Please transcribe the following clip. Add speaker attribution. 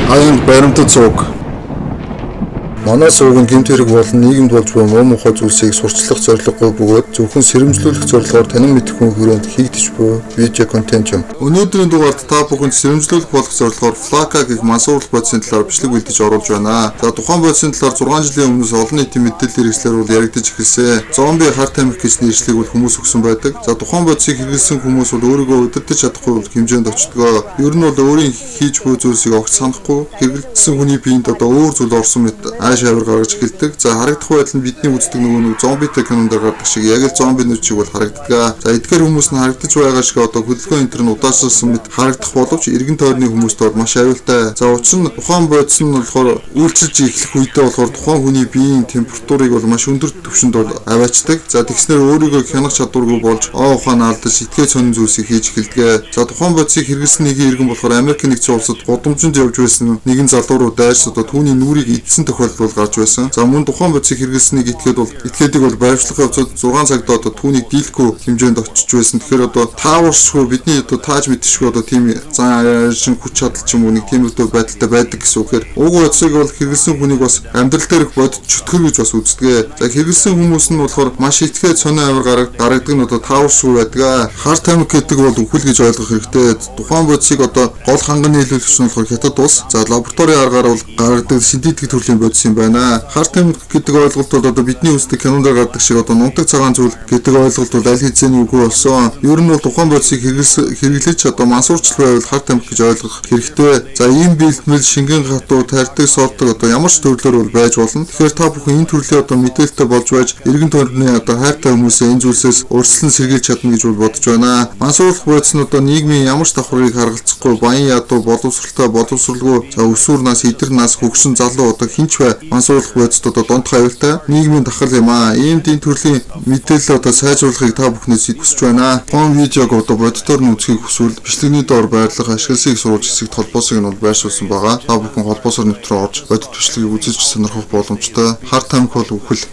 Speaker 1: Аянд баримтат сууг. Манай сууг нь гэмт хэрэг болон нийгэмд болж буй муу мухай зүйлсийг сурчлах зорилгогүй бөгөөд зөвхөн сэрэмжлүүлэх зорилгоор танин мэдэх хүн хүрээнд хийгдэж буй видео контент юм. Өнөөдрийн дугаард та бүхэнд сэрэмжлүүлэх болох зорилгоор Flaka гэх мансуурлах бодисын талаар бичлэг бэлдэж оруулж байна. За тухайн бодисын талаар 6 жилийн өмнөөс олон нийтийн мэдээлэл хэрэгслэр бол яригдж эхэлсэн. Зомби харт тамхи гэж нэрлэлийг бол хүмүүс өгсөн байдаг. За тухайн бодисыг хэрэглэсэн хүмүүс бол өөрийгөө удирдах чадахгүй хэмжээнд очтгоо. Ер нь бол өөрийн хийж буй зүйлсийг огт санахгүй хэрэглэсэн хүний биед одоо өөр зүйл орсон мэт шавар гаргаж эхэлдэг. За харагдах байдал нь бидний үздэг нөгөө зомбитэй кинонд гардаг шиг яг л зомбинууд шиг бол харагддаг. За эдгээр хүмүүс нь харагдаж байгаа шиг одоо хөдөлгөөн энтер нь удаашрсан мэт харагдах боловч эргэн тойрны хүмүүст бол маш аюултай. За учир нь тухайн бодис нь болохоор үйлчилж эхлэх үедээ болохоор тухайн хүний биеийн температурыг бол маш өндөр түвшинд бол аваачдаг. За тэгснээр өөрийгөө хянах чадваргүй болж ухаан алдаж итгээ сонин зүйлсийг хийж эхэлдэг. За тухайн бодисыг хэрэглэсэн нэгэн иргэн болохоор Америк нэгдсэн улсад гудамжинд явж байсан нэгэн залуу руу дайрч одоо түүний нүрийг идсэн тохиолдол гарч байсан. За мөн тухайн бодисыг хэрэглэснийг этгээдэг бол байршлах явцад 6 цагт одоо түүнийг дийлэхгүй хэмжээнд очиж байсан. Тэгэхээр одоо тааваршгүй бидний одоо тааж мэдчихгүй одоо тийм зан хүч чадал ч юм уу нэг тийм одоо байдалтай байдаг гэсэн үг. Тэгэхээр уг бодисыг бол хэрэглэсэн хүнийг бас амьдрал дээр бодит чөтгөр гэж бас үздэг. За хэрэглэсэн хүмүүс нь болохоор маш ихтгэл сонио авир гаргадаг нь одоо тааваршгүй байдаг. Хар тамхи гэдэг бол үхэл гэж ойлгох хэрэгтэй. Тухайн бодисыг одоо гол ханганы нийлүүлэгч нь болохоор хятад улс. За лабораторийн аргаар бол гаргадаг синтетик төрлийн бодис юм байна. Хар тамхи гэдэг ойлголт бол одоо бидний үздэг кинонд гардаг шиг одоо нунтаг цагаан зүйл гэдэг ойлголт бол аль хэзээний үгүй болсон. Ер нь бол тухайн бодисыг хэрэглэж одоо мансуурчлал байвал хар тамхи гэж ойлгох хэрэгтэй. За ийм бэлтгэл шингэн хатуу тарьдаг сордог одоо ямар ч төрлөөр бол байж болно. Тэгэхээр та бүхэн энэ төрлийн одоо мэдээлэлтэй болж байж эргэн тойрны одоо хайртай хүмүүсээ энэ зүйлсээс урьдчилан сэргийлж чадна гэж бол бодож байна. Мансуурлах бодис нь одоо нийгмийн ямар ч давхаргыг харгалзахгүй баян ядуу боловсралтай боловсралгүй за өсвөр нас идэр нас хөгшин залуу одоо хинч бай мансуурлах бодис одоо донд хавилтай нийгмийн дахал юм аа. Ийм тийм төрлийн мэдээлэл одоо сайжруулахыг та бүхнээс хүсэж байна. Фон видеог одоо бодитоор нь үзхийг хүсвэл бичлэгний доор байрлах ашигласыг сурвалж хэсэгт холбоосыг нь бол байршуулсан байгаа. Та бүхэн холбоосоор нэвтрэн орж бодит бичлэгийг үзэж сонирхох боломжтой. Хар тамхи бол үхэл